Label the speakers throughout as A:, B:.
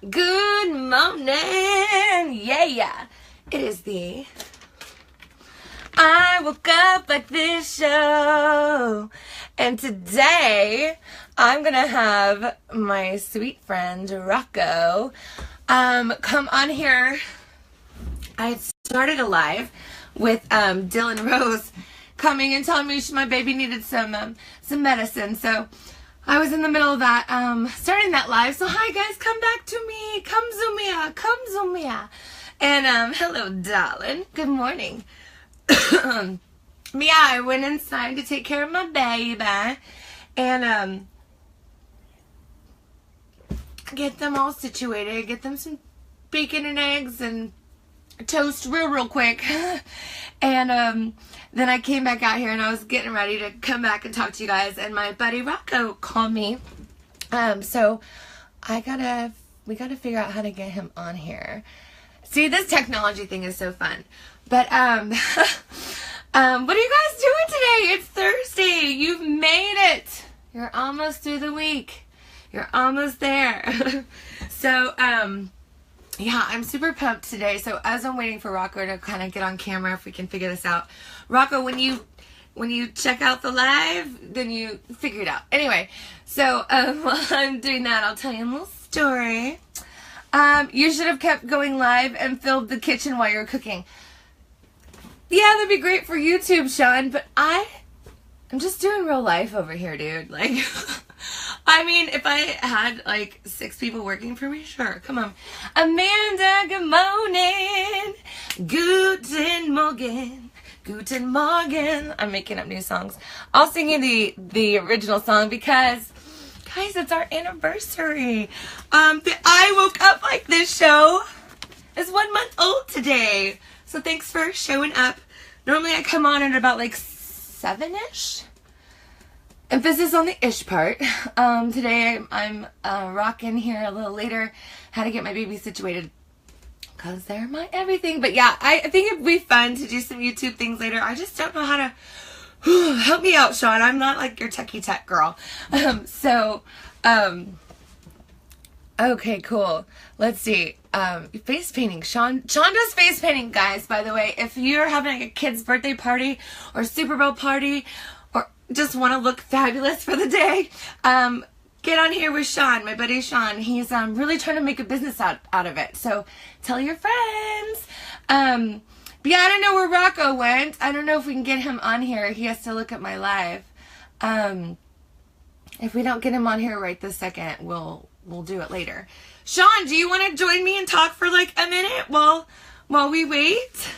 A: Good morning. Yeah. It is the I Woke Up Like This show. And today I'm going to have my sweet friend Rocko come on here. I started a live with Dylan Rose coming and telling me my baby needed some medicine. So I was in the middle of that, starting that live. So hi guys, come back to me. Come zoom me out. And hello darling. Good morning. Yeah, I went inside to take care of my baby and get them all situated, get them some bacon and eggs and toast real quick. And then I came back out here and I was getting ready to come back and talk to you guys, and my buddy Rocko called me. So we gotta figure out how to get him on here. See, this technology thing is so fun. But what are you guys doing today? It's Thursday. You've made it. You're almost through the week. You're almost there. So yeah, I'm super pumped today. So as I'm waiting for Rocko to kind of get on camera, if we can figure this out. Rocko, when you check out the live, then you figure it out. Anyway, so while I'm doing that, I'll tell you a little story. You should have kept going live and filled the kitchen while you're cooking. Yeah, that'd be great for YouTube, Shaun, but I'm just doing real life over here, dude. Like, I mean, if I had like 6 people working for me, sure. Come on. Amanda, good morning. Guten Morgen. Guten Morgen. I'm making up new songs. I'll sing you the original song because, guys, it's our anniversary. The I Woke Up Like This show is 1 month old today. So thanks for showing up. Normally I come on at about like 7-ish. Emphasis on the ish part. Today I'm rocking here a little later. Had to get my baby situated because they're my everything. But yeah, I think it'd be fun to do some YouTube things later. I just don't know how to help me out, Shaun. I'm not like your techie tech girl. Okay, cool. Let's see. Face painting. Shaun does face painting, guys, by the way. If you're having like a kid's birthday party or Super Bowl party or just want to look fabulous for the day, get on here with Shaun, my buddy Shaun. He's really trying to make a business out of it. So tell your friends. But yeah, I don't know where Rocko went. I don't know if we can get him on here. He has to look at my live. If we don't get him on here right this second, we'll do it later. Shaun, do you want to join me and talk for like a minute while we wait?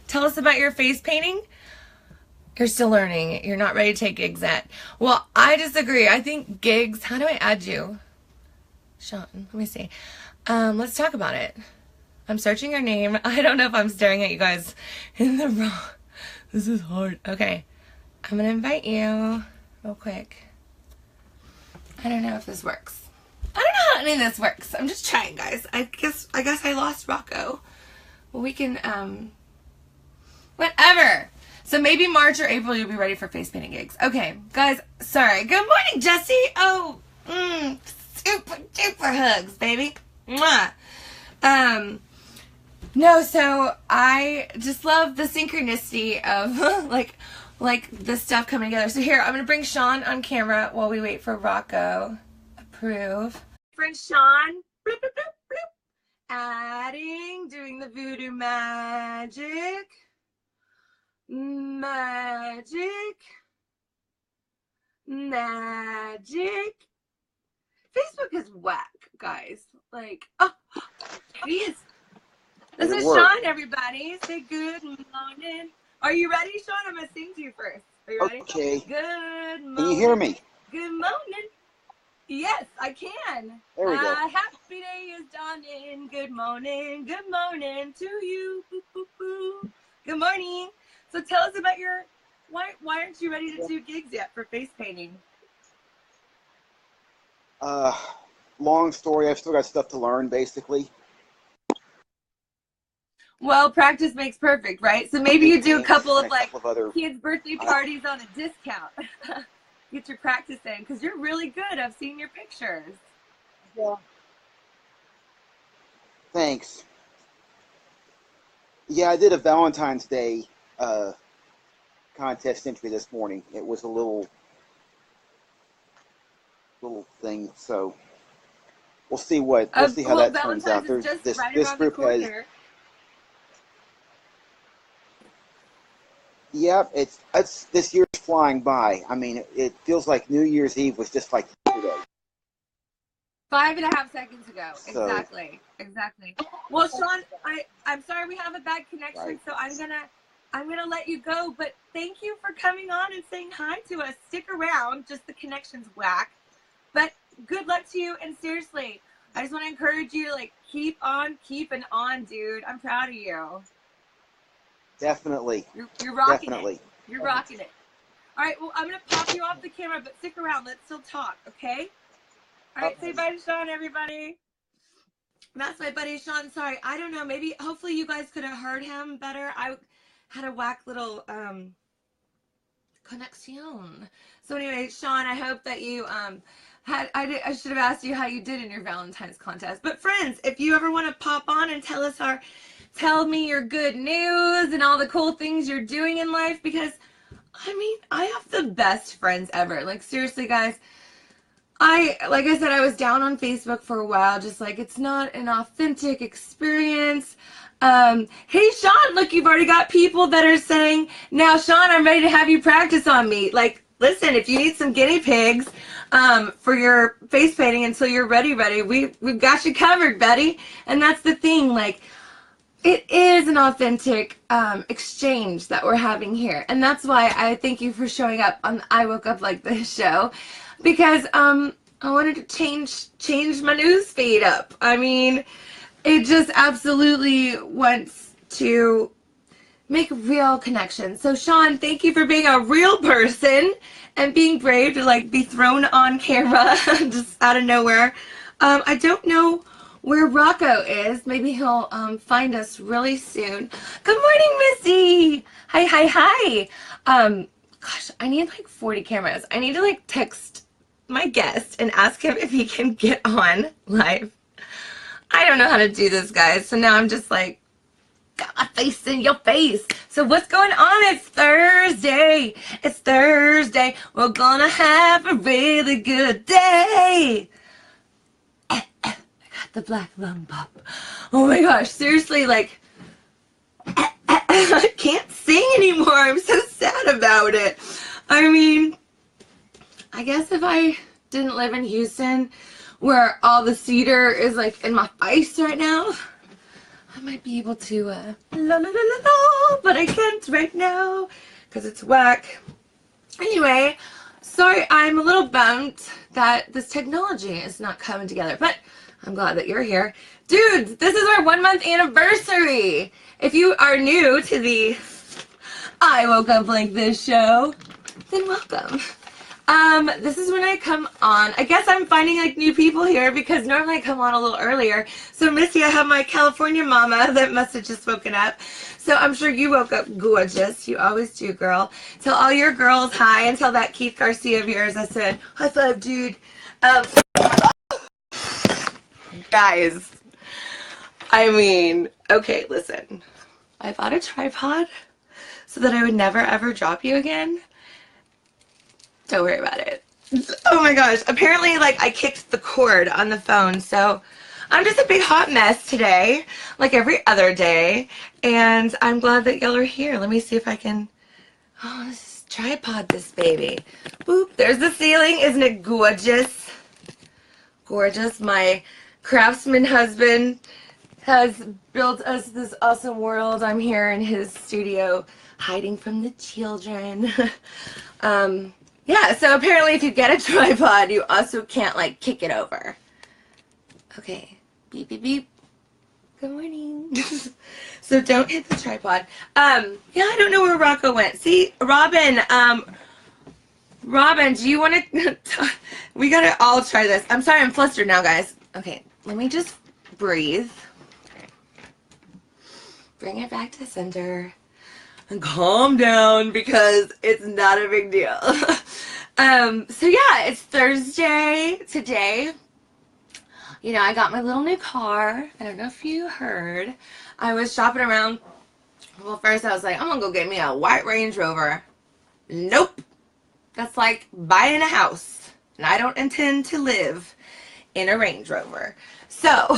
A: Tell us about your face painting. You're still learning. You're not ready to take gigs yet. Well, I disagree. I think gigs, how do I add you? Shaun, let me see. Let's talk about it. I'm searching your name. I don't know if I'm staring at you guys in the wrong. This is hard. Okay. I'm going to invite you real quick. I don't know if this works. I don't know how any of this works. I'm just trying, guys. I guess I lost Rocko. Well, we can, whatever. So maybe March or April you'll be ready for face painting gigs. Okay, guys, sorry. Good morning, Jesse. Oh, super duper hugs, baby. Mwah. No, so I just love the synchronicity of like the stuff coming together. So here, I'm going to bring Shaun on camera while we wait for Rocko. Approve. Friend Shaun. Bloop, bloop, bloop, bloop. Adding, doing the voodoo magic. Magic. Facebook is whack, guys. Like, oh, there he is. This is Shaun, everybody. Say good morning. Are you ready, Shaun? I'm going to sing to you first. Are you ready?
B: Okay.
A: Good morning.
B: Can you hear me?
A: Good morning. Yes, I can.
B: There we go.
A: Happy day is dawning. Good morning to you. Boo, boo, boo. Good morning. So tell us about your, why aren't you ready to do gigs yet for face painting?
B: Long story. I've still got stuff to learn, basically.
A: Well, practice makes perfect, right? So maybe you do a couple of like
B: other
A: kids' birthday parties on a discount. Get your practice in, because you're really good. I've seen your pictures.
B: Yeah. Thanks. Yeah, I did a Valentine's Day contest entry this morning. It was a little thing, so we'll see how
A: well,
B: that turns out.
A: Valentine's is
B: There's
A: just
B: this
A: right
B: this
A: around the
B: group has.
A: corner.
B: Yep, it's this year's flying by. I mean, it feels like New Year's Eve was just like yesterday.
A: 5.5 seconds ago.
B: So,
A: Exactly. Well, Shaun, I'm sorry we have a bad connection,
B: right.
A: so I'm gonna let you go. But thank you for coming on and saying hi to us. Stick around, just the connection's whack. But good luck to you, and seriously, I just want to encourage you to like keep on keeping on, dude. I'm proud of you.
B: Definitely.
A: You're rocking
B: Definitely.
A: it. You're rocking it. All right, well, I'm gonna pop you off the camera, but stick around. Let's still talk, okay? All right, say bye to Shaun, everybody. That's my buddy Shaun. Sorry, I don't know. Maybe, hopefully, you guys could have heard him better. I had a whack little connection. So anyway, Shaun, I hope that you I should have asked you how you did in your Valentine's contest. But friends, if you ever want to pop on and tell me your good news and all the cool things you're doing in life, because I mean, I have the best friends ever. Like, seriously, guys. Like I said, I was down on Facebook for a while, just like, it's not an authentic experience. Hey, Shaun, look, you've already got people that are saying, now, Shaun, I'm ready to have you practice on me. Like, listen, if you need some guinea pigs for your face painting until you're ready, we've got you covered, Betty. And that's the thing, like, it is an authentic exchange that we're having here. And that's why I thank you for showing up on I Woke Up Like This show. Because I wanted to change my news feed up. I mean, it just absolutely wants to make real connections. So Shaun, thank you for being a real person and being brave to like be thrown on camera just out of nowhere. I don't know where Rocko is. Maybe he'll find us really soon. Good morning, Missy. Hi. Gosh, I need like 40 cameras. I need to like text my guest and ask him if he can get on live. I don't know how to do this, guys. So now I'm just like, got my face in your face. So what's going on? It's Thursday. We're gonna have a really good day. I got the black lung pop. Oh my gosh, seriously, like, I can't sing anymore. I'm so sad about it. I mean, I guess if I didn't live in Houston, where all the cedar is like in my face right now, I might be able to la la la la la, but I can't right now because it's whack. Anyway, sorry, I'm a little bummed that this technology is not coming together, but I'm glad that you're here. Dudes, this is our 1 month anniversary. If you are new to the I Woke Up Like This show, then welcome. This is when I come on. I guess I'm finding like new people here because normally I come on a little earlier. So Missy, I have my California mama that must have just woken up. So I'm sure you woke up gorgeous. You always do, girl. Tell all your girls hi and tell that Keith Garcia of yours I said, high five, dude. Guys, I mean, okay, listen. I bought a tripod so that I would never ever drop you again. Don't worry about it. Oh my gosh. Apparently, like, I kicked the cord on the phone, so I'm just a big hot mess today, like every other day, and I'm glad that y'all are here. Let me see if I can, oh, let's tripod this baby. Boop, there's the ceiling. Isn't it gorgeous? Gorgeous. My craftsman husband has built us this awesome world. I'm here in his studio hiding from the children. Yeah, so apparently if you get a tripod, you also can't, like, kick it over. Okay. Beep, beep, beep. Good morning. So don't hit the tripod. Yeah, I don't know where Rocko went. See, Robin, do you want to... We gotta all try this. I'm sorry, I'm flustered now, guys. Okay, let me just breathe. Bring it back to center. And calm down because it's not a big deal. So yeah, it's Thursday today. you know, I got my little new car. I don't know if you heard. I was shopping around. Well, first I was like, I'm gonna go get me a white Range Rover. Nope. That's like buying a house. And I don't intend to live in a Range Rover. So,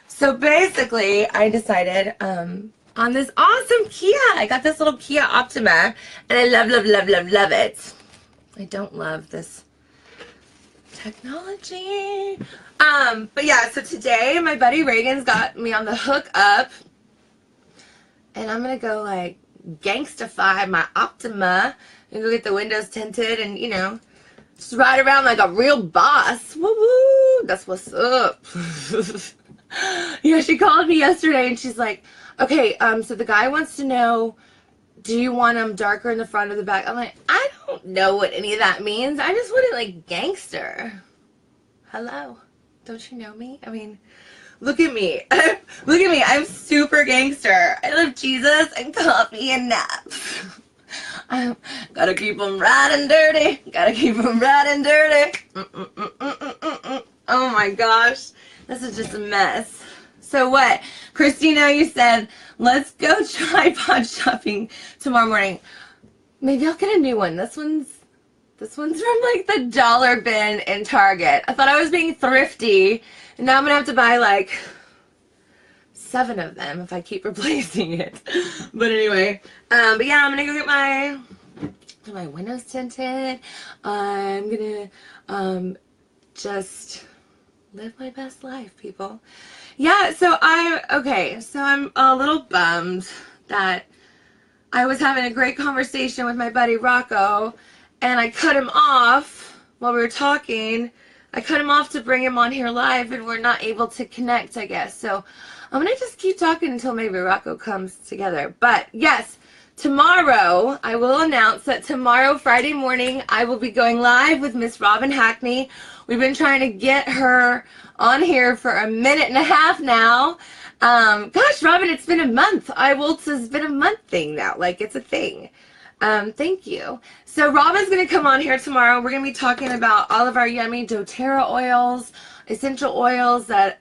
A: so basically I decided, on this awesome Kia. I got this little Kia Optima and I love it. I don't love this technology. But yeah, so today my buddy Reagan's got me on the hook up and I'm gonna go like gangstify my Optima and go get the windows tinted and, you know, just ride around like a real boss. Woo woo, that's what's up. Yeah, she called me yesterday and she's like, okay, so the guy wants to know, do you want them darker in the front or the back? I'm like, I don't know what any of that means. I just want it like gangster. Hello. Don't you know me? I mean, look at me. Look at me. I'm super gangster. I love Jesus and coffee and naps. Gotta keep them riding dirty. Gotta keep them riding dirty. Oh my gosh. This is just a mess. So what? Christina, you said, let's go tripod shopping tomorrow morning. Maybe I'll get a new one. This one's from like the dollar bin in Target. I thought I was being thrifty, and now I'm gonna have to buy like 7 of them if I keep replacing it. But anyway, but yeah, I'm gonna go get my windows tinted. I'm gonna just live my best life, people. Yeah, so I'm a little bummed that I was having a great conversation with my buddy Rocko, and I cut him off while we were talking. I cut him off to bring him on here live, and we're not able to connect, I guess. So I'm going to just keep talking until maybe Rocko comes together. But yes, tomorrow, I will announce that tomorrow, Friday morning, I will be going live with Miss Robin Hackney. We've been trying to get her on here for a minute and a half now. Gosh, Robin, it's been a month. It's been a month thing now. Like, it's a thing. Thank you. So Robin's going to come on here tomorrow. We're going to be talking about all of our yummy doTERRA oils, essential oils that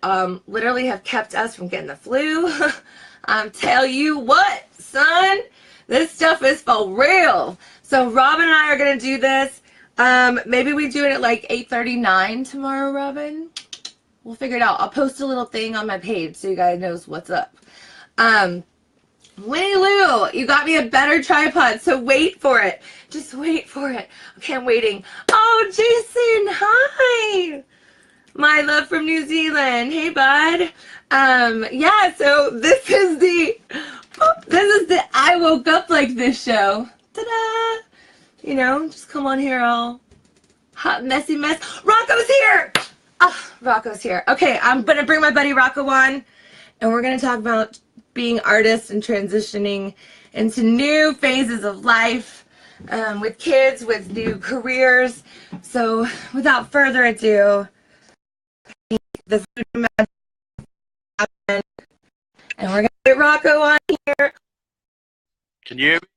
A: literally have kept us from getting the flu. Tell you what, son, this stuff is for real. So Robin and I are going to do this. Maybe we do it at like 8:39 tomorrow, Robin. We'll figure it out. I'll post a little thing on my page so you guys knows what's up. Winnie Lou, you got me a better tripod, so wait for it. Just wait for it. Okay, I'm waiting. Oh, Jason, hi. My love from New Zealand. Hey, bud. Yeah, so this is the I Woke Up Like This show. Ta-da! You know, just come on here all hot, messy mess. Rocco's here! Ah, Rocco's here. Okay, I'm going to bring my buddy Rocco on, and we're going to talk about being artists and transitioning into new phases of life with kids, with new careers. So without further ado, the food and we're going to get Rocco on here.
C: Can you hear me?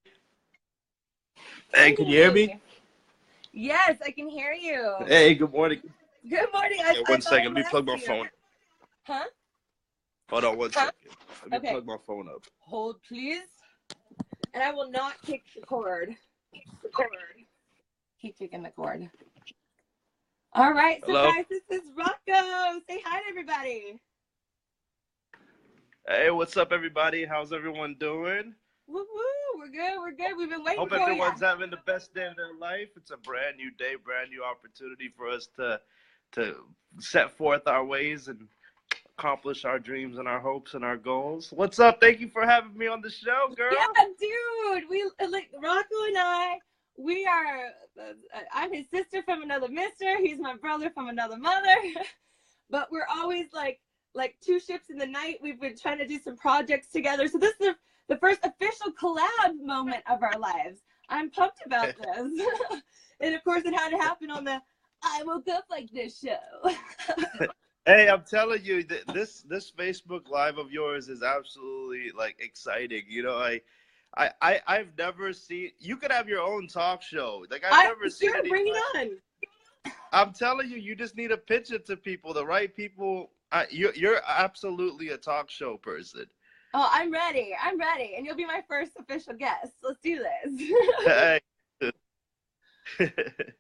C: Hey, can you hear me?
A: Yes, I can hear you.
C: Hey, good morning.
A: Good morning.
C: Hey, one second. Let me plug my phone.
A: Huh?
C: Hold on one second. Let me plug my phone up.
A: Hold, please. And I will not kick the cord. Keep kicking the cord. All right, so
C: Hello?
A: guys, this is Rocco. Say hi to everybody.
C: Hey, what's up, everybody? How's everyone doing?
A: Woo woo, we're good. We've been waiting
C: Hope
A: for you.
C: everyone's having the best day of their life. It's a brand new day, brand new opportunity for us to set forth our ways and accomplish our dreams and our hopes and our goals. What's up? Thank you for having me on the show, girl.
A: Yeah, dude. We like Rocco and I. We are. I'm his sister from another mister. He's my brother from another mother. But we're always like two ships in the night. We've been trying to do some projects together. So this is the first official collab moment of our lives. I'm pumped about this. And of course, it had to happen on the I Woke Up Like This show.
C: Hey, I'm telling you, this Facebook Live of yours is absolutely like exciting. You know, I've never seen. You could have your own talk show. Like I've never seen.
A: Sure, bring it on.
C: I'm telling you, you just need to pitch it to people, the right people. You're absolutely a talk show person.
D: Oh, I'm ready. I'm ready. And you'll be my first official guest. Let's do this.
C: Hey.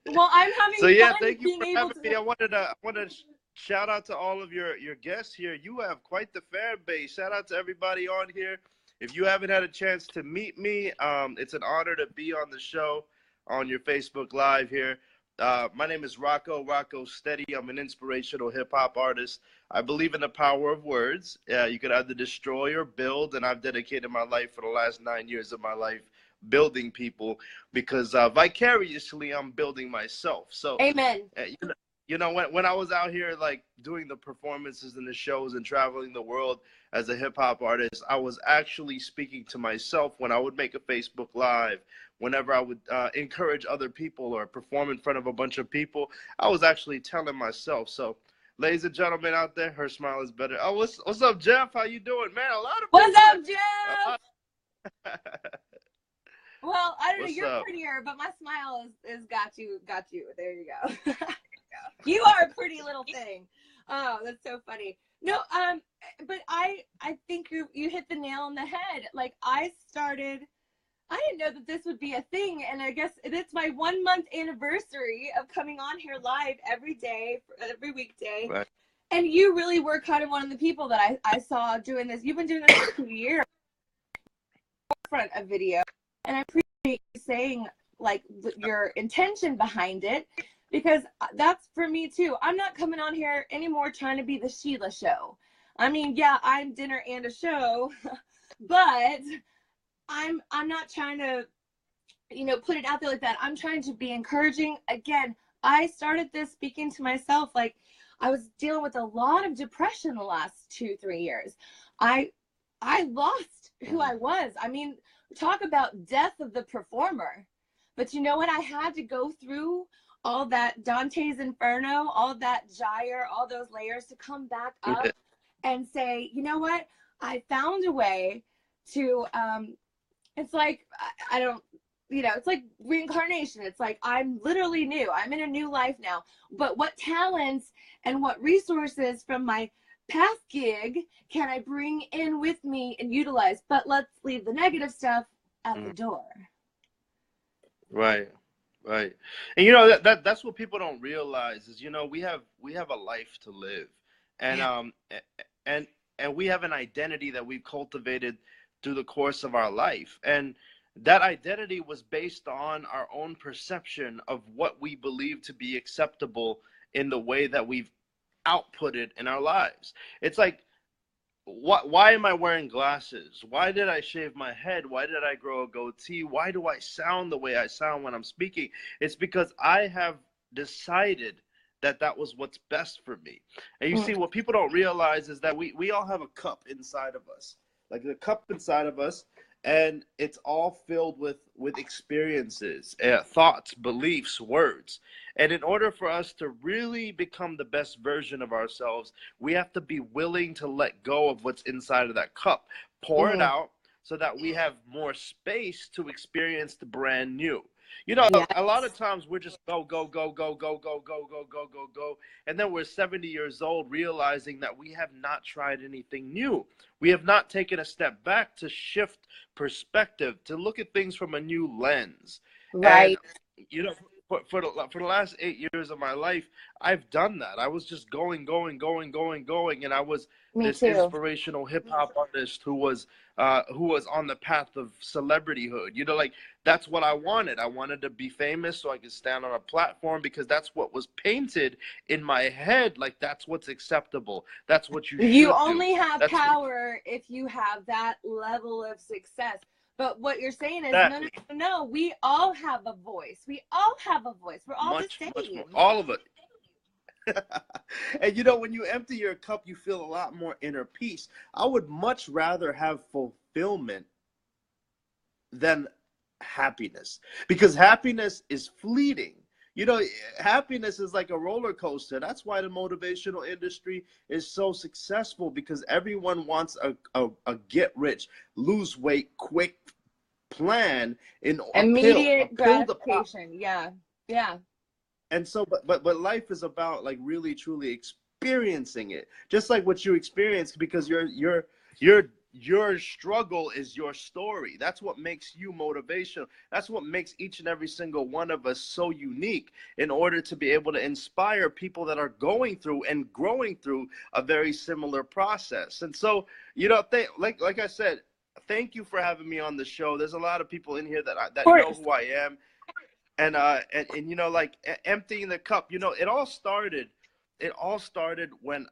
D: Well, I'm having
C: So yeah,
D: fun
C: thank you
D: being
C: for
D: able
C: having me. I wanted to shout out to all of your guests here. You have quite the fan base. Shout out to everybody on here. If you haven't had a chance to meet me, it's an honor to be on the show on your Facebook Live here. My name is Rocko Steady. I'm an inspirational hip hop artist. I believe in the power of words. You could either destroy or build, and I've dedicated my life for the last 9 years of my life building people, because vicariously I'm building myself. So
D: Amen.
C: When I was out here like doing the performances and the shows and traveling the world as a hip hop artist, I was actually speaking to myself when I would make a Facebook Live, whenever I would encourage other people or perform in front of a bunch of people. I was actually telling myself. So ladies and gentlemen out there, her smile is better. Oh, what's up, Jeff? How you doing, man? A lot of people.
D: What's up, Jeff? Well, I don't know. You're prettier, but my smile is got you. There you go. You are a pretty little thing. Oh, that's so funny. No, but I think you hit the nail on the head. Like I didn't know that this would be a thing, and I guess it's my 1 month anniversary of coming on here live every day, every weekday.
C: Right.
D: And you really were kind of one of the people that I saw doing this. You've been doing this for 2 years, front of video. And I appreciate you saying like your intention behind it, because that's for me too. I'm not coming on here anymore trying to be the Sheila show. I mean, yeah, I'm dinner and a show, but I'm not trying to, put it out there like that. I'm trying to be encouraging. Again, I started this speaking to myself. Like I was dealing with a lot of depression the last 2-3 years. I lost who I was. I mean, talk about death of the performer. But you know what? I had to go through all that Dante's Inferno, all that gyre, all those layers to come back up and say, you know what? I found a way to, it's like, I don't, it's like reincarnation. It's like, I'm literally new. I'm in a new life now. But what talents and what resources from my past gig can I bring in with me and utilize? But let's leave the negative stuff at the door.
C: Right. And that's what people don't realize is we have a life to live, and and we have an identity that we've cultivated through the course of our life, and that identity was based on our own perception of what we believe to be acceptable in the way that we've outputted in our lives. It's like, why am I wearing glasses? Why did I shave my head? Why did I grow a goatee? Why do I sound the way I sound when I'm speaking? It's because I have decided that was what's best for me. And you see, what people don't realize is that we all have a cup inside of us, like the cup inside of us, and it's all filled with experiences, thoughts, beliefs, words. And in order for us to really become the best version of ourselves, we have to be willing to let go of what's inside of that cup, pour it out so that we have more space to experience the brand new. A lot of times we're just go. And then we're 70 years old realizing that we have not tried anything new. We have not taken a step back to shift perspective, to look at things from a new lens.
D: Right.
C: And, for the last 8 years of my life, I've done that. I was just going. And I was this inspirational hip hop artist who was on the path of celebrityhood. Like that's what I wanted. I wanted to be famous so I could stand on a platform, because that's what was painted in my head. Like that's what's acceptable. That's what you
D: only have power if you have that level of success. But what you're saying is, no, we all have a voice. We all have a voice. We're all the same.
C: Much more. All of it. And when you empty your cup, you feel a lot more inner peace. I would much rather have fulfillment than happiness, because happiness is fleeting. Happiness is like a roller coaster. That's why the motivational industry is so successful, because everyone wants a get rich, lose weight, quick plan in
D: immediate gratification. Yeah.
C: And so, but life is about like really truly experiencing it, just like what you experienced, because your struggle is your story. That's what makes you motivational. That's what makes each and every single one of us so unique, in order to be able to inspire people that are going through and growing through a very similar process. And so, like I said, thank you for having me on the show. There's a lot of people in here that know who I am. And like emptying the cup, it all started when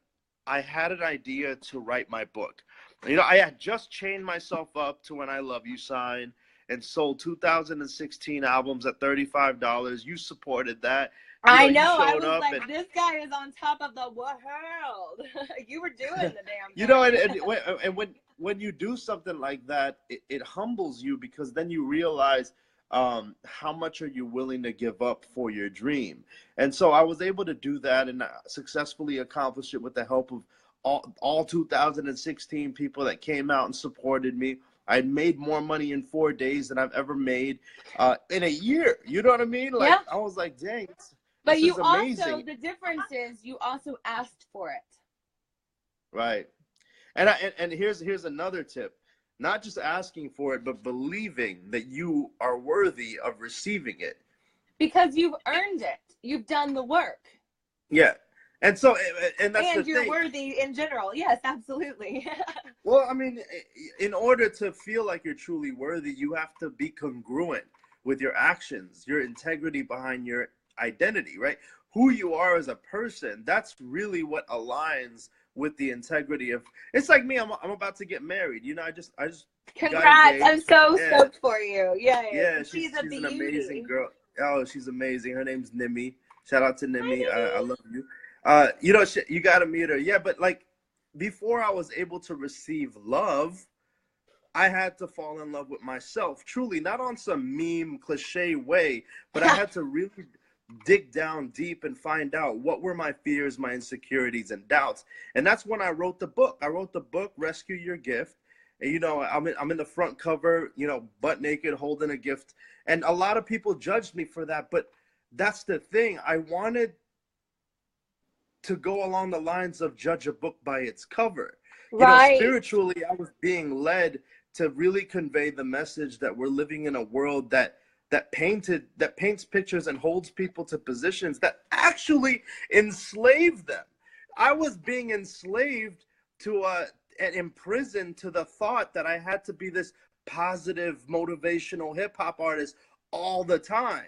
C: I had an idea to write my book. I had just chained myself up to When I Love You sign and sold 2016 albums at $35. You supported that.
D: I know. I was like, this guy is on top of the world. You were doing the damn thing.
C: And when you do something like that, it humbles you, because then you realize how much are you willing to give up for your dream. And so I was able to do that and successfully accomplish it with the help of all 2016 people that came out and supported me. I made more money in 4 days than I've ever made in a year. You know what I mean? Like, yeah. I was like, dang,
D: but you also, the difference is you also asked for it.
C: Right. And here's another tip. Not just asking for it, but believing that you are worthy of receiving it.
D: Because you've earned it. You've done the work.
C: Yeah. And so, and that's the thing. And
D: you're worthy in general. Yes, absolutely.
C: Well, I mean, in order to feel like you're truly worthy, you have to be congruent with your actions, your integrity behind your identity, right? Who you are as a person, that's really what aligns with the integrity of. It's like me. I'm about to get married. I just
D: congrats. I'm so stoked for you. Yeah.
C: She's an amazing girl. Oh, she's amazing. Her name's Nimi. Shout out to Nimi. I love you. You got to meet her. Yeah, but like, before I was able to receive love, I had to fall in love with myself. Truly, not on some meme cliche way, but I had to really dig down deep and find out what were my fears, my insecurities, and doubts. And that's when I wrote the book. I wrote the book, Rescue Your Gift. And, I'm in the front cover, butt naked, holding a gift. And a lot of people judged me for that. But that's the thing. I wanted to go along the lines of judge a book by its cover.
D: Right.
C: Spiritually, I was being led to really convey the message that we're living in a world that paints pictures and holds people to positions that actually enslave them. I was being enslaved to and imprisoned to the thought that I had to be this positive, motivational hip hop artist all the time.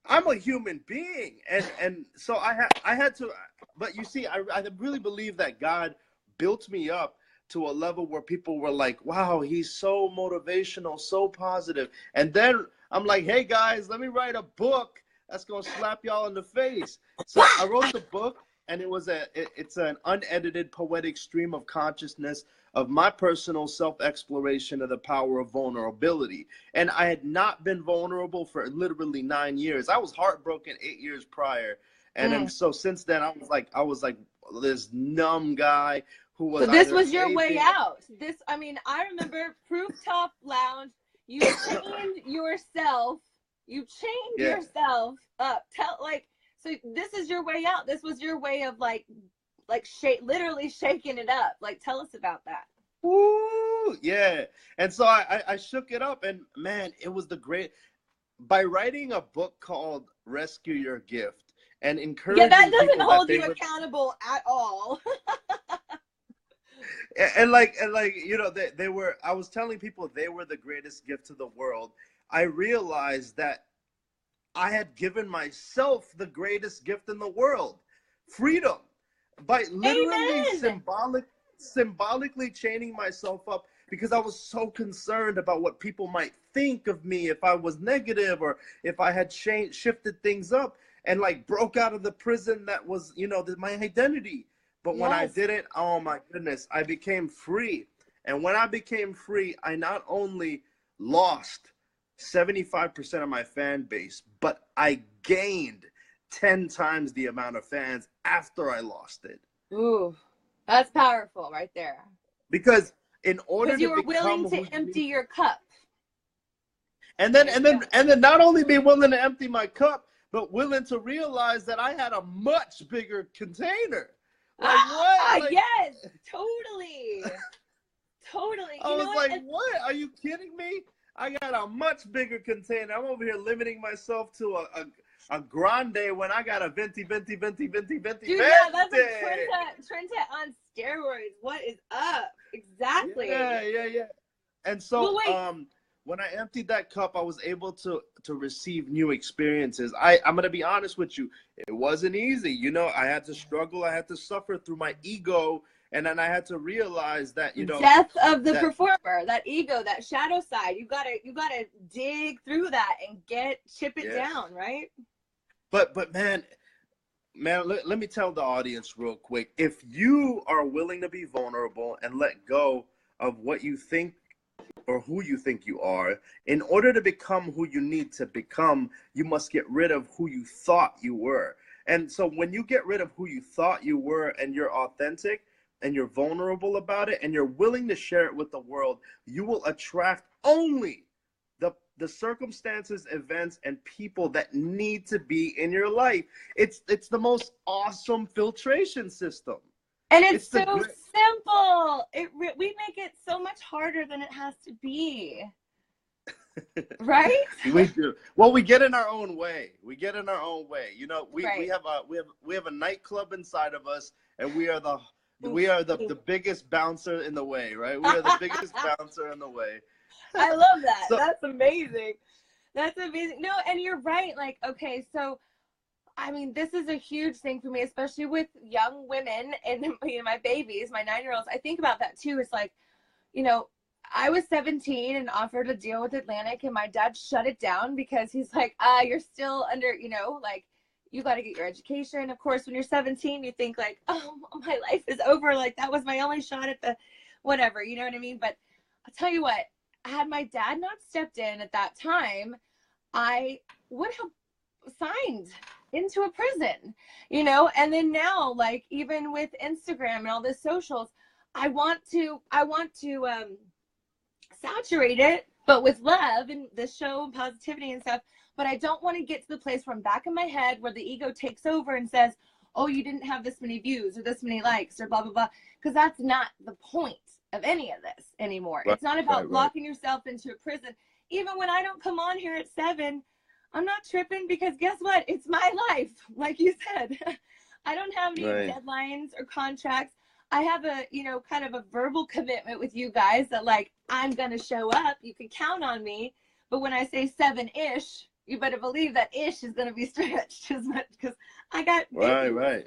C: I'm a human being, and so I had to. But you see, I really believe that God built me up to a level where people were like, wow, he's so motivational, so positive. And then I'm like, hey guys, let me write a book that's gonna slap y'all in the face. So I wrote the book, and it's an unedited poetic stream of consciousness of my personal self-exploration of the power of vulnerability. And I had not been vulnerable for literally 9 years. I was heartbroken 8 years prior. And then, so since then, I was like this numb guy who was.
D: So this was your way out. I remember Rooftop Lounge. You chained yourself. Yourself up. So this is your way out. This was your way of literally shaking it up. Like, tell us about that.
C: Woo, yeah. And so I shook it up, and man, it was by writing a book called Rescue Your Gift and encouraging.
D: Yeah, that doesn't hold you accountable at all.
C: and they were. I was telling people they were the greatest gift to the world. I realized that I had given myself the greatest gift in the world, freedom, by literally symbolically chaining myself up, because I was so concerned about what people might think of me if I was negative, or if I had shifted things up and broke out of the prison that was, my identity. But when I did it, oh my goodness, I became free. And when I became free, I not only lost 75% of my fan base, but I gained 10 times the amount of fans after I lost it.
D: Ooh, that's powerful right there.
C: Because in order to
D: you were willing to empty your cup.
C: And then not only be willing to empty my cup, but willing to realize that I had a much bigger container. Like what? Like,
D: yes, totally. Totally.
C: I was like, what? Are you kidding me? I got a much bigger container. I'm over here limiting myself to a grande when I got a venti.
D: Dude, yeah, that's like Trenta on steroids. What is up? Exactly.
C: Yeah. And so, when I emptied that cup, I was able to receive new experiences. I'm gonna be honest with you, it wasn't easy. You know, I had to struggle. I had to suffer through my ego, and then I had to realize that, you know,
D: death of the performer, that ego, that shadow side. You gotta dig through that and chip it down, right?
C: But man, let me tell the audience real quick. If you are willing to be vulnerable and let go of what you think or who you think you are, in order to become who you need to become, you must get rid of who you thought you were. And so when you get rid of who you thought you were and you're authentic and you're vulnerable about it and you're willing to share it with the world, you will attract only the circumstances, events, and people that need to be in your life. It's the most awesome filtration system.
D: And it's so simple. We make it so much harder than it has to be. Right?
C: We do. Well, we get in our own way. You know, we have a nightclub inside of us, and we are the biggest bouncer in the way, right? We are the biggest bouncer in the way.
D: I love that. That's amazing. That's amazing. No, and you're right. Like, okay, so I mean, this is a huge thing for me, especially with young women and, you know, my babies, my 9-year-olds. I think about that too. It's like, you know, I was 17 and offered a deal with Atlantic, and my dad shut it down because he's like, you're still under, you know, like, you got to get your education. Of course, when you're 17, you think like, oh, my life is over. Like, that was my only shot at the whatever, you know what I mean? But I'll tell you what, had my dad not stepped in at that time, I would have signed into a prison, you know. And then now, like, even with Instagram and all the socials, I want to saturate it, but with love and the show and positivity and stuff. But I don't want to get to the place where I'm back in my head where the ego takes over and says, oh, you didn't have this many views or this many likes or blah, blah, blah. Because that's not the point of any of this anymore. Right, it's not about locking yourself into a prison. Even when I don't come on here at 7, I'm not tripping, because guess what? It's my life. Like you said, I don't have any deadlines or contracts. I have a, you know, kind of a verbal commitment with you guys that, like, I'm going to show up. You can count on me. But when I say 7-ish, you better believe that ish is going to be stretched as much, because I got
C: right.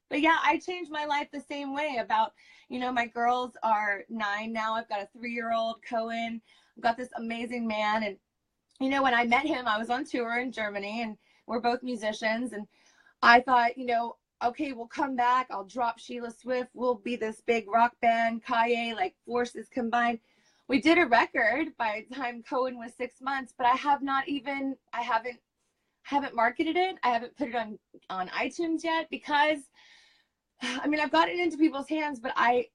D: But yeah, I changed my life the same way. About, you know, my girls are 9 now. I've got a 3-year-old, Cohen. I've got this amazing man. And, you know, when I met him, I was on tour in Germany, and we're both musicians. And I thought, you know, okay, we'll come back. I'll drop Sheila Swift. We'll be this big rock band, Kaye, like forces combined. We did a record by the time Cohen was 6 months, but I haven't marketed it. I haven't put it on iTunes yet, because I mean, I've gotten it into people's hands, but I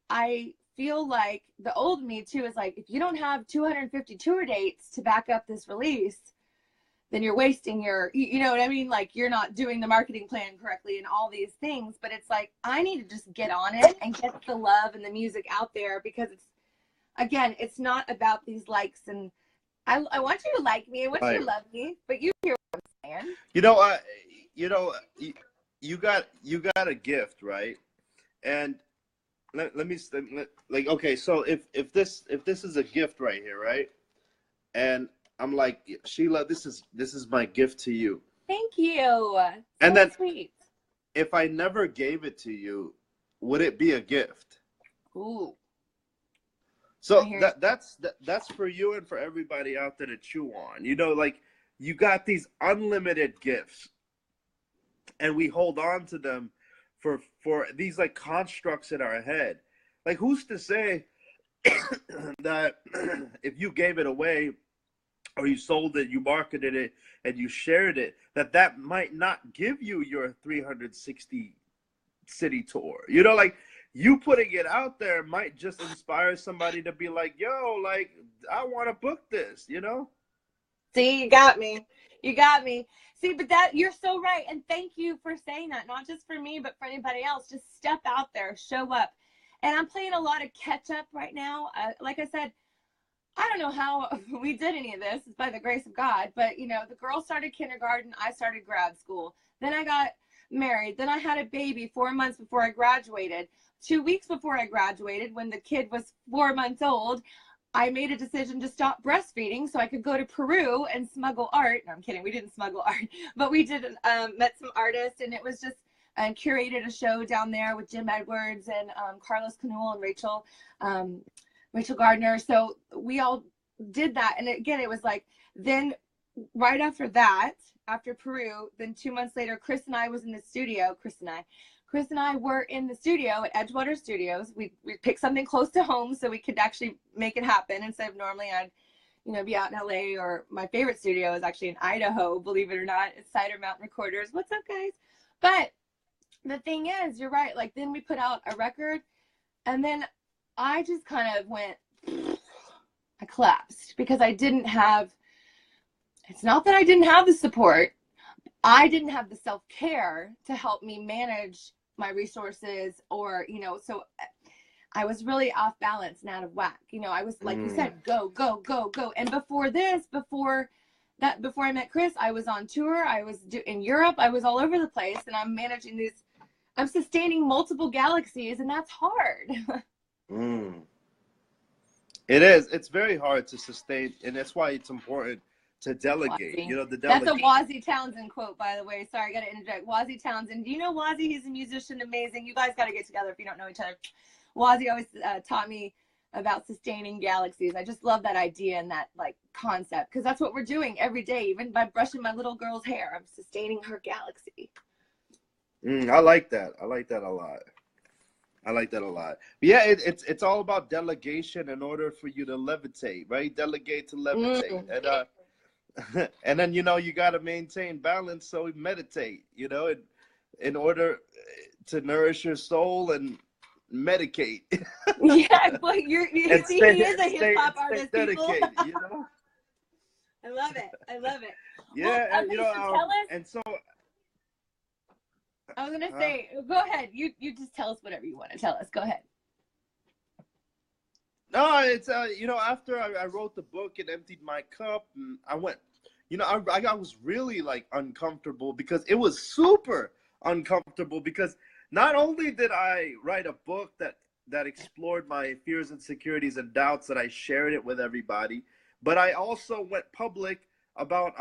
D: feel like the old me too is like, if you don't have 250 tour dates to back up this release, then you're wasting your, you know what I mean? Like, you're not doing the marketing plan correctly and all these things. But it's like, I need to just get on it and get the love and the music out there, because it's not about these likes. And I want you to like me. I want you to love me, but you hear what I'm saying.
C: You got a gift, right? And let me like, okay, so if this is a gift right here, right? And I'm like, Sheila, this is my gift to you.
D: Thank you.
C: And then
D: sweet.
C: If I never gave it to you, would it be a gift?
D: Ooh.
C: So that's for you and for everybody out there to chew on. You know, like, you got these unlimited gifts, and we hold on to them for these, like, constructs in our head. Like, who's to say that if you gave it away, or you sold it, you marketed it, and you shared it, that might not give you your 360 city tour? You know, like, you putting it out there might just inspire somebody to be like, yo, like, I want to book this, you know?
D: See, you got me. You got me. See, but that, you're so right. And thank you for saying that, not just for me, but for anybody else. Just step out there, show up. And I'm playing a lot of catch up right now. Like I said, I don't know how we did any of this. It's by the grace of God. But, you know, the girls started kindergarten. I started grad school. Then I got married. Then I had a baby 4 months before I graduated. 2 weeks before I graduated, when the kid was 4 months old, I made a decision to stop breastfeeding so I could go to Peru and smuggle art. No, I'm kidding. We didn't smuggle art, but we did met some artists, and it was just curated a show down there with Jim Edwards and Carlos Canul and Rachel Gardner. So we all did that. And again, it was like, then right after that, after Peru, then 2 months later, Chris and I was in the studio. Chris and I were in the studio at Edgewater Studios. We picked something close to home so we could actually make it happen, instead of normally I'd, you know, be out in LA, or my favorite studio is actually in Idaho, believe it or not. It's Cider Mountain Recorders. What's up, guys? But the thing is, you're right. Like, then we put out a record, and then I just kind of went, I collapsed, because I didn't have, it's not that I didn't have the support. I didn't have the self-care to help me manage my resources, or, you know, so I was really off balance and out of whack. You know, I was, like you said, go, go, go, go. And before I met Chris, I was on tour. I was in Europe. I was all over the place, and I'm managing these, I'm sustaining multiple galaxies, and that's hard.
C: It is. It's very hard to sustain, and that's why it's important to delegate.
D: Wazzy.
C: You know, the
D: That's
C: delegate.
D: a Wazzy Townsend quote, by the way. Sorry, I got to interject. Wazzy Townsend. Do you know Wazzy? He's a musician, amazing. You guys got to get together if you don't know each other. Wazzy always taught me about sustaining galaxies. I just love that idea and that, like, concept, because that's what we're doing every day. Even by brushing my little girl's hair, I'm sustaining her galaxy.
C: I like that. I like that a lot. I like that a lot. But yeah, it's all about delegation in order for you to levitate, right? Delegate to levitate. And and then, you know, you got to maintain balance, so we meditate, you know, in order to nourish your soul and medicate.
D: Yeah, well, he is a hip hop artist,
C: dedicated,
D: people.
C: You know?
D: I love it. I love it.
C: Yeah,
D: well,
C: and, you know,
D: so tell us,
C: and so
D: I was gonna say, go ahead. You just tell us whatever you want to tell us. Go ahead.
C: No, it's you know, after I wrote the book and emptied my cup, and I went, you know, I was really, like, uncomfortable, because it was super uncomfortable, because not only did I write a book that explored my fears, insecurities, and doubts, that I shared it with everybody, but I also went public about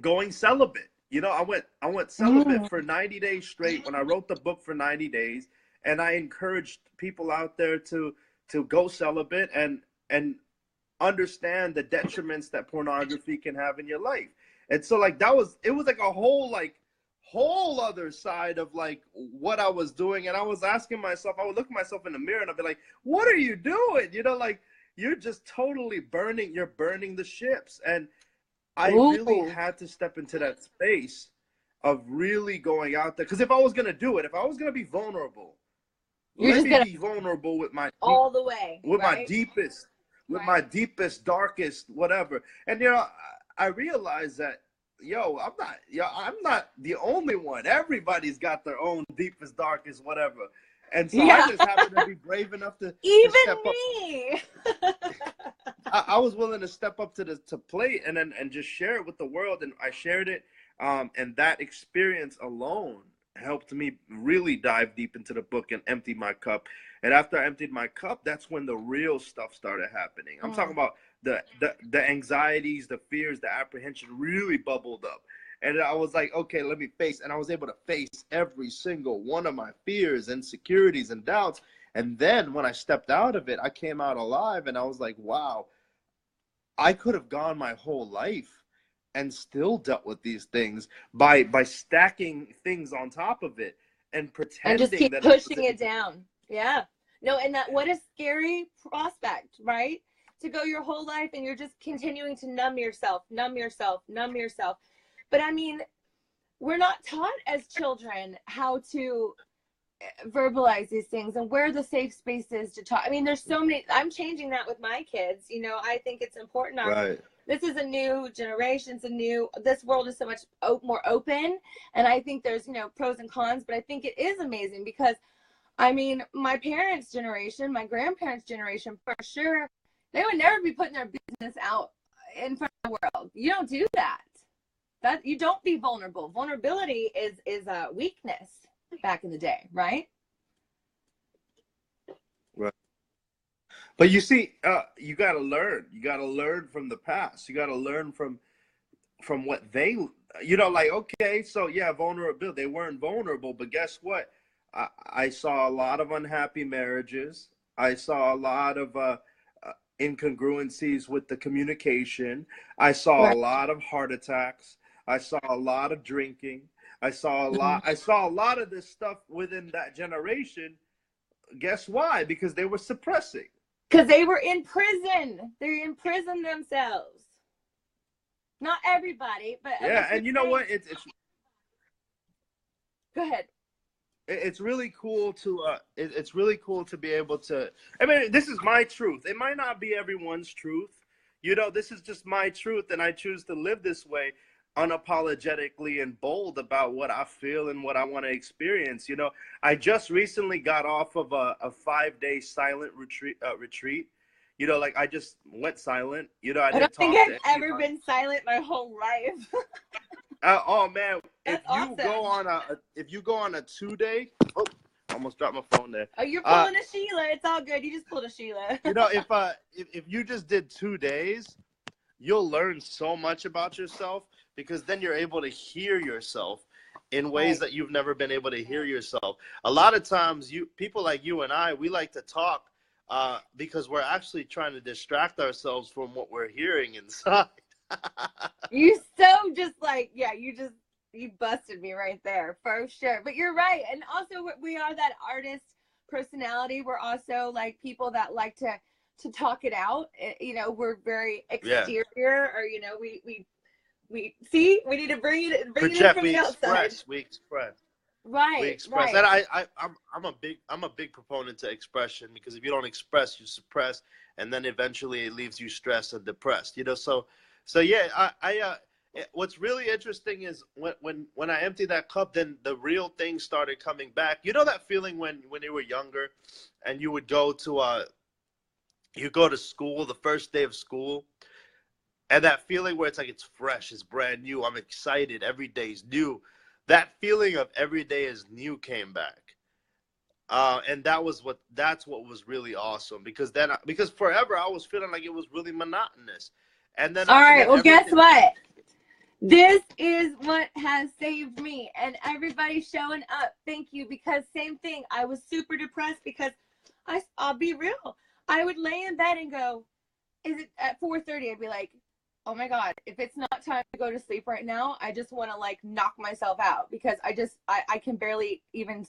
C: going celibate. You know, I went celibate for 90 days straight when I wrote the book for 90 days, and I encouraged people out there to go celibate and understand the detriments that pornography can have in your life. And so, like, it was like a whole other side of, like, what I was doing. And I was asking myself, I would look at myself in the mirror and I'd be like, what are you doing? You know, like, you're just totally burning the ships. And I really had to step into that space of really going out there. Because if I was going to do it, if I was going to be vulnerable, let me be vulnerable with my
D: all the way,
C: with
D: right?
C: my deepest, darkest, whatever. And, you know, I realized that, I'm not the only one. Everybody's got their own deepest, darkest, whatever. And so I just happened to be brave enough to step
D: me.
C: I was willing to step up to the plate and just share it with the world, and I shared it. And that experience alone helped me really dive deep into the book and empty my cup. And after I emptied my cup, that's when the real stuff started happening. I'm talking about the anxieties, the fears, the apprehension really bubbled up. And I was like, okay, let me face. And I was able to face every single one of my fears, insecurities, and doubts. And then when I stepped out of it, I came out alive, and I was like, wow, I could have gone my whole life and still dealt with these things by stacking things on top of it and pretending
D: and just keep
C: that
D: pushing it down. Yeah. No, and that, what a scary prospect, right? To go your whole life and you're just continuing to numb yourself. But I mean, we're not taught as children how to verbalize these things and where the safe space is to talk. I mean, there's so many. I'm changing that with my kids. You know, I think it's important. this is a new generation. This world is so much more open. And I think there's, pros and cons, but I think it is amazing because, I mean, my parents' generation, my grandparents' generation, for sure, they would never be putting their business out in front of the world. You don't do that. You don't be vulnerable. Vulnerability is a weakness back in the day, right?
C: Right. But you see, you got to learn. You got to learn from the past. You got to learn from what they, like, okay, so yeah, vulnerability. They weren't vulnerable, but guess what? I saw a lot of unhappy marriages. I saw a lot of incongruencies with the communication. I saw a lot of heart attacks. I saw a lot of drinking. I saw a lot of this stuff within that generation. Guess why? Because they were suppressing.
D: Because they were in prison. They imprisoned themselves. Not everybody, but
C: yeah. And you know what? It's
D: go ahead.
C: It's really cool to it's really cool to be able to. I mean, this is my truth. It might not be everyone's truth. This is just my truth, and I choose to live this way, unapologetically and bold about what I feel and what I want to experience. I just recently got off of a 5-day silent retreat. Like I just went silent. I
D: don't think I've ever been silent my whole life.
C: Oh man, if
D: awesome.
C: If you go on a 2-day, almost dropped my phone there.
D: Oh, you're pulling a Sheila. It's all good. You just pulled a Sheila.
C: if you just did 2 days, you'll learn so much about yourself, because then you're able to hear yourself in ways that you've never been able to hear yourself. A lot of times, people like you and I, we like to talk because we're actually trying to distract ourselves from what we're hearing inside.
D: You so just like, yeah, you busted me right there for sure. But you're right. And also we are that artist personality. We're also like people that like to talk it out. We're very exterior, or, we see, we need to bring it in from the outside.
C: We express.
D: Right.
C: We express.
D: Right.
C: And I'm a big proponent to expression, because if you don't express, you suppress, and then eventually it leaves you stressed and depressed. So yeah, what's really interesting is when I emptied that cup, then the real thing started coming back. That feeling when you were younger, and you would go to school, the first day of school, and that feeling where it's like it's fresh, it's brand new, I'm excited, every day's new. That feeling of every day is new came back. And that's what was really awesome, because forever I was feeling like it was really monotonous. And then, all right,
D: well, guess what? This is what has saved me, and everybody showing up. Thank you, because same thing. I was super depressed because I'll be real. I would lay in bed and go, is it at 4:30? I'd be like, oh my God, if it's not time to go to sleep right now, I just want to like knock myself out, because I can barely even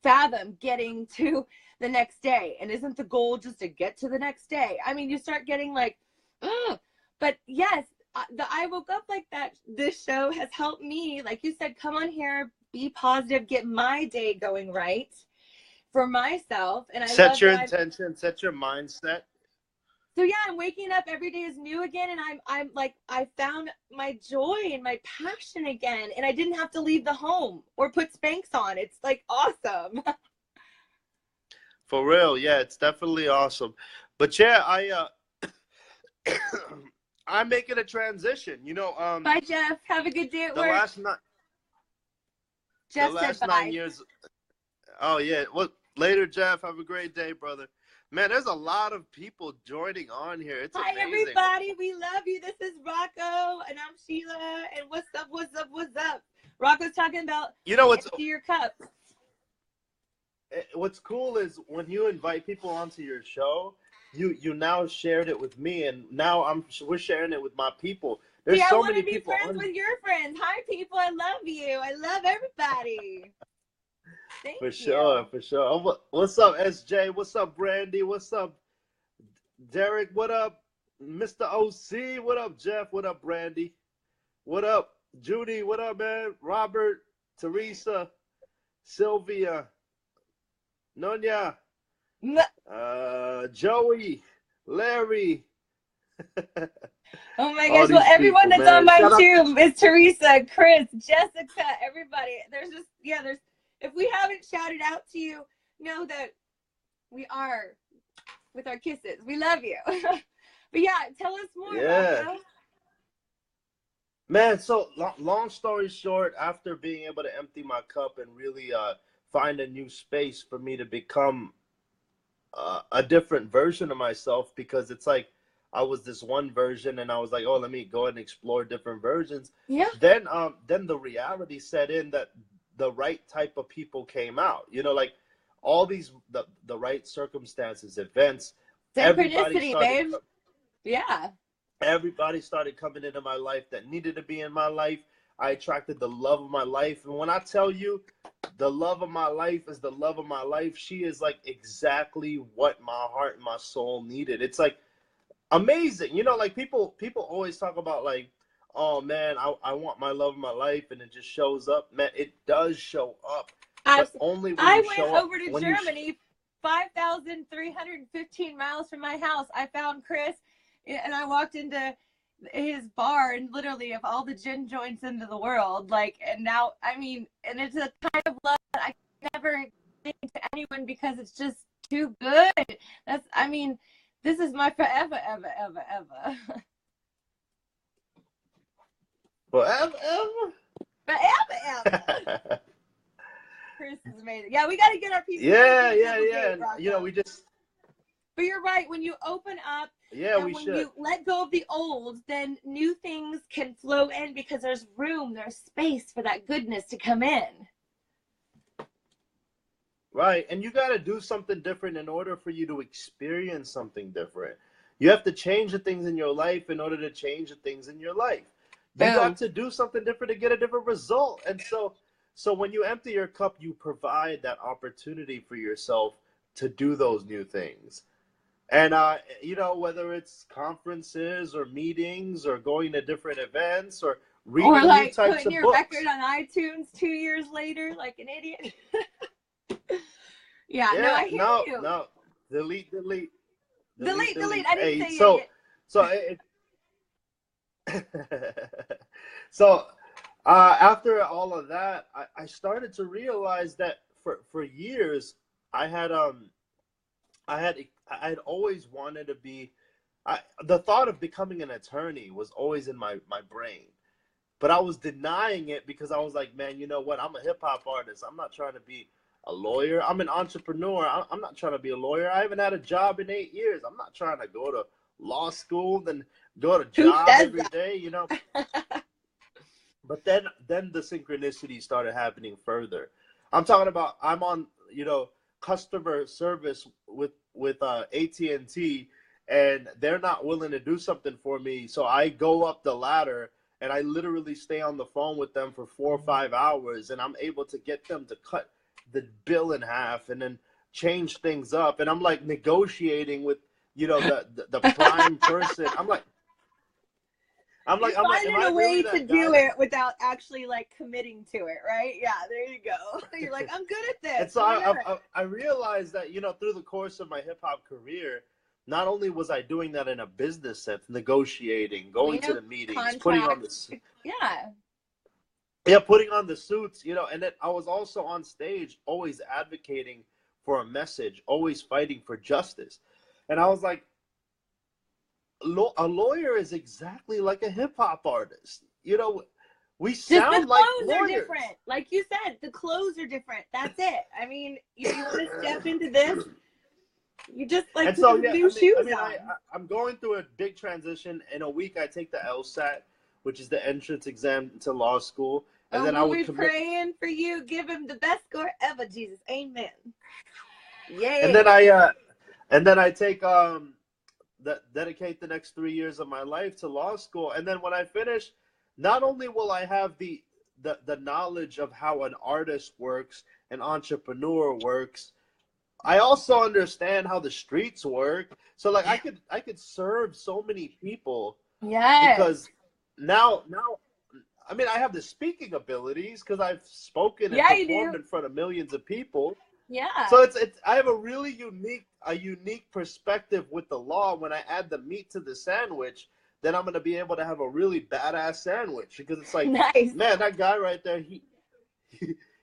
D: fathom getting to the next day. And isn't the goal just to get to the next day? I mean, you start getting like, ugh. But yes, I woke up like that. This show has helped me, like you said, come on here, be positive, get my day going right for myself. And I
C: set your intention, set your mindset.
D: So yeah, I'm waking up every day is new again, and I'm like, I found my joy and my passion again, and I didn't have to leave the home or put Spanx on. It's like awesome.
C: For real, yeah, it's definitely awesome. But yeah, I'm making a transition.
D: Bye, Jeff. Have a good day at work.
C: The last 9 years. Oh yeah. Well, later, Jeff. Have a great day, brother. Man, there's a lot of people joining on here. It's amazing.
D: Hi, everybody. We love you. This is Rocko, and I'm Sheila. And what's up? What's up? What's up? Rocko's talking about empty your cup.
C: What's cool is when you invite people onto your show, you now shared it with me, and now we're sharing it with my people. There's so many people.
D: I want to be friends with your friends. Hi, people. I love you. I love everybody. Thank you.
C: For sure. What's up, SJ? What's up, Brandy? What's up, Derek? What up, Mr. OC? What up, Jeff? What up, Brandy? What up, Judy? What up, man? Robert, Teresa, Sylvia, Nonya,
D: No.
C: Joey, Larry.
D: Oh my
C: All
D: gosh. Well,
C: these
D: everyone
C: people,
D: that's on
C: man.
D: my
C: Shout out.
D: tube is Teresa, Chris, Jessica, everybody. There's just, yeah, there's, if we haven't shouted out to you, know that we are with our kisses. We love you. But yeah, tell us more,
C: Yeah.
D: Rocko.
C: Man, so long story short, after being able to empty my cup and really find a new space for me to become a different version of myself, because it's like I was this one version and I was like, oh, let me go and explore different versions.
D: Yeah.
C: Then the reality set in that the right type of people came out. You know, like all these the right circumstances, events, everybody
D: Synchronicity,
C: started.
D: babe. Yeah.
C: Everybody started coming into my life that needed to be in my life. I attracted the love of my life. And when I tell you the love of my life is the love of my life, she is like exactly what my heart and my soul needed. It's like amazing. You know, like people always talk about like, oh man, I want my love of my life, and it just shows up. Man, it does show up. But only when
D: I
C: you
D: went
C: show up.
D: over to Germany, 5,315 miles from my house. I found Chris, and I walked into his bar, and literally, of all the gin joints into the world, like, and now, I mean, and it's a kind of love that I can never think to anyone because it's just too good. That's, I mean, this is my forever, ever, ever, ever.
C: Forever,
D: Forever, ever.
C: ever.
D: Chris is amazing. Yeah, we got to get our people.
C: Yeah. And, you know, we just.
D: But you're right. When you open up,
C: Yeah,
D: and
C: we
D: when
C: should.
D: you let go of the old, then new things can flow in because there's room, there's space for that goodness to come in.
C: Right. And you got to do something different in order for you to experience something different. You have to change the things in your life in order to change the things in your life. You
D: Boom.
C: got to do something different to get a different result. And so when you empty your cup, you provide that opportunity for yourself to do those new things. And, you know, whether it's conferences or meetings or going to different events or reading
D: Or like
C: new types
D: putting
C: of
D: your
C: books.
D: record on iTunes 2 years later, like an idiot. Yeah, no, I hear you.
C: No. Delete.
D: Delete. I didn't
C: Hey,
D: say
C: so
D: idiot.
C: so so after all of that, I started to realize that for years I had always wanted to be. The thought of becoming an attorney was always in my brain, but I was denying it because I was like, man, you know what? I'm a hip hop artist. I'm not trying to be a lawyer. I'm an entrepreneur. I'm not trying to be a lawyer. I haven't had a job in 8 years. I'm not trying to go to law school, then go to
D: Who
C: job
D: says
C: every
D: that?
C: day, you know. But then the synchronicity started happening further. I'm talking about I'm on, you know, customer service with AT&T, and they're not willing to do something for me. So I go up the ladder and I literally stay on the phone with them for 4 or 5 hours, and I'm able to get them to cut the bill in half and then change things up. And I'm like negotiating with, you know, the prime person. I'm like, am
D: Finding
C: I
D: a
C: really
D: way
C: that
D: to
C: guy
D: do
C: that-
D: it without actually like committing to it, right? Yeah, there you go. You're like, I'm good at this.
C: And so
D: I'm good.
C: I realized that, you know, through the course of my hip hop career, not only was I doing that in a business sense, negotiating, going to the meetings, putting on the putting on the suits, you know, and then I was also on stage, always advocating for a message, always fighting for justice. And I was like, a lawyer is exactly like a hip hop artist. You know, we
D: Just the
C: sound like
D: clothes are
C: lawyers.
D: different. Like you said, the clothes are different. That's it. I mean, if you want to step into this, you just like
C: And
D: put
C: so,
D: some
C: yeah,
D: new shoes on.
C: I'm going through a big transition. In a week, I take the LSAT, which is the entrance exam to law school. And then I
D: we'll
C: would
D: be
C: commit.
D: praying for you. Give him the best score ever, Jesus. Amen. Yeah.
C: And then I take dedicate the next 3 years of my life to law school. And then when I finish, not only will I have the knowledge of how an artist works, an entrepreneur works, I also understand how the streets work. So like I could serve so many people.
D: Yes.
C: Because now I mean, I have the speaking abilities because I've spoken and performed in front of millions of people.
D: Yeah.
C: So it's I have a really unique perspective with the law when I add the meat to the sandwich, then I'm gonna be able to have a really badass sandwich. Because it's like,
D: Nice.
C: man, that guy right there,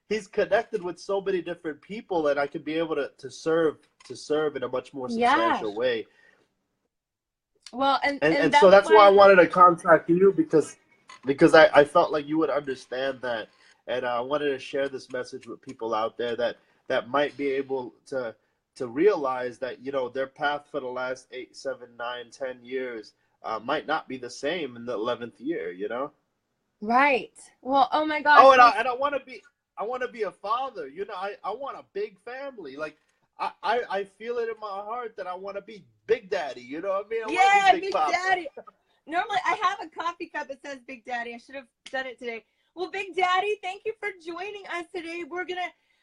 C: he's connected with so many different people, and I could be able to serve in a much more substantial way.
D: Well, and
C: so that's why I wanted to contact you, because I felt like you would understand that, and I wanted to share this message with people out there that might be able to realize that, you know, their path for the last 8, 7, 9, 10 years might not be the same in the 11th year, you know?
D: Right. Well, oh my gosh.
C: Oh, and I want to be a father. You know, I want a big family. Like, I feel it in my heart that I want to be Big Daddy. You know what I mean?
D: Yeah, Big Daddy. Normally, I have a coffee cup that says Big Daddy. I should have done it today. Well, Big Daddy, thank you for joining us today.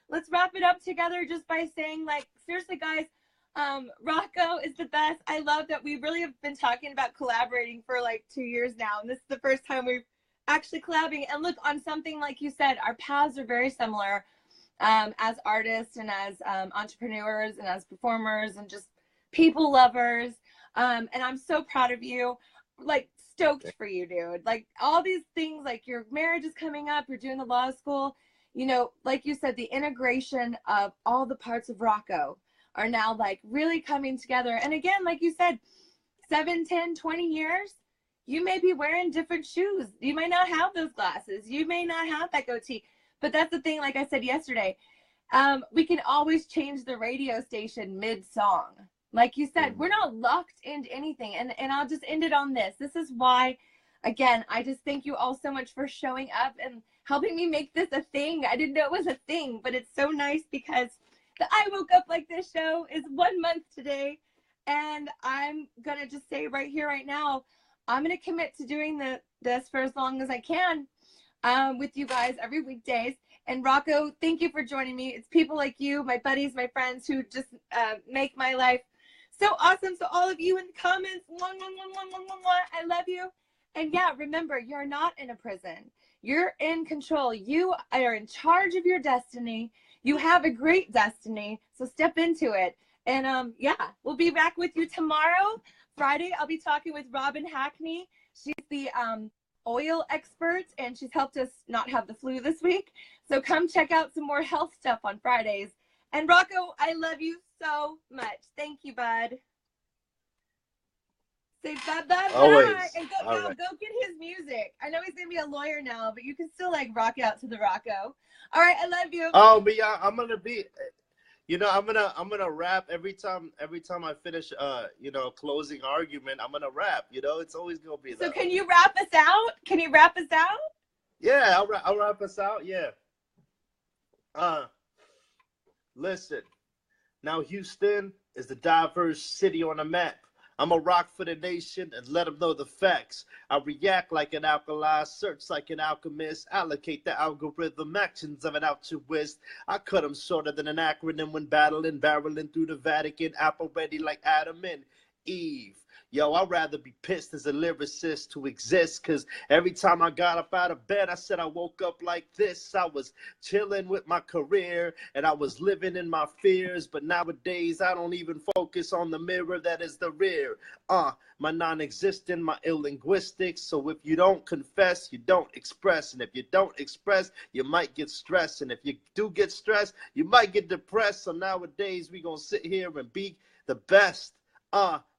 D: Let's wrap it up together just by saying, like, seriously, guys, Rocko is the best. I love that we really have been talking about collaborating for like 2 years now, and this is the first time we've actually collabing. And look, on something like you said, our paths are very similar as artists and as entrepreneurs and as performers and just people lovers. And I'm so proud of you. Like, stoked for you, dude. Like, all these things, like your marriage is coming up, you're doing the law school, you know, like you said, the integration of all the parts of Rocko are now like really coming together. And again, like you said, 7, 10, 20 years, you may be wearing different shoes. You might not have those glasses. You may not have that goatee. But that's the thing, like I said yesterday, we can always change the radio station mid-song. Like you said, we're not locked into anything. And I'll just end it on this. This is why, again, I just thank you all so much for showing up and helping me make this a thing. I didn't know it was a thing, but it's so nice because the I Woke Up Like This show is 1 month today. And I'm going to just say right here, right now, I'm going to commit to doing this for as long as I can with you guys every weekdays. And Rocko, thank you for joining me. It's people like you, my buddies, my friends, who just make my life so awesome. So all of you in the comments, I love you. And yeah, remember, you're not in a prison. You're in control. You are in charge of your destiny. You have a great destiny. So step into it. And yeah, we'll be back with you tomorrow. Friday, I'll be talking with Robin Hackney. She's the oil expert, and she's helped us not have the flu this week. So come check out some more health stuff on Fridays. And Rocko, I love you so much. Thank you, bud. Say bye-bye.
C: Always.
D: And
C: All right.
D: go get his music. I know he's going to be a lawyer now, but you can still, like, rock out to the Rocko. All right, I love you.
C: Oh, but yeah, I'm going to be... You know, I'm gonna rap every time I finish you know, a closing argument. I'm gonna rap. You know, it's always gonna be that.
D: So can you rap us out? Can you rap us out?
C: Yeah, I'll rap us out. Yeah. Listen. Now Houston is the diverse city on the map. I'm a rock for the nation and let them know the facts. I react like an alkali, search like an alchemist, allocate the algorithm, actions of an altruist. I cut them shorter than an acronym when battling, barreling through the Vatican, apple ready like Adam and Eve. Yo, I'd rather be pissed as a lyricist to exist, because every time I got up out of bed, I said I woke up like this. I was chilling with my career, and I was living in my fears, but nowadays I don't even focus on the mirror that is the rear. My non-existent, my ill linguistics. So if you don't confess, you don't express, and if you don't express, you might get stressed, and if you do get stressed, you might get depressed. So nowadays we gonna sit here and be the best.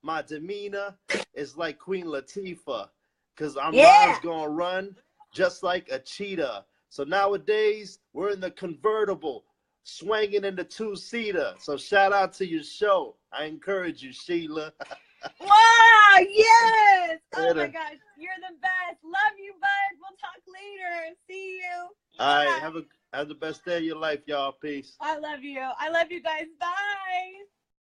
C: My demeanor is like Queen Latifah, because our mind's gonna run just like a cheetah. So nowadays, we're in the convertible, swinging in the 2-seater. So shout out to your show. I encourage you, Sheila.
D: Wow, yes! Oh my gosh, you're the best. Love you, bud. We'll talk later. See you.
C: All right, have the best day of your life, y'all. Peace.
D: I love you. I love you guys. Bye.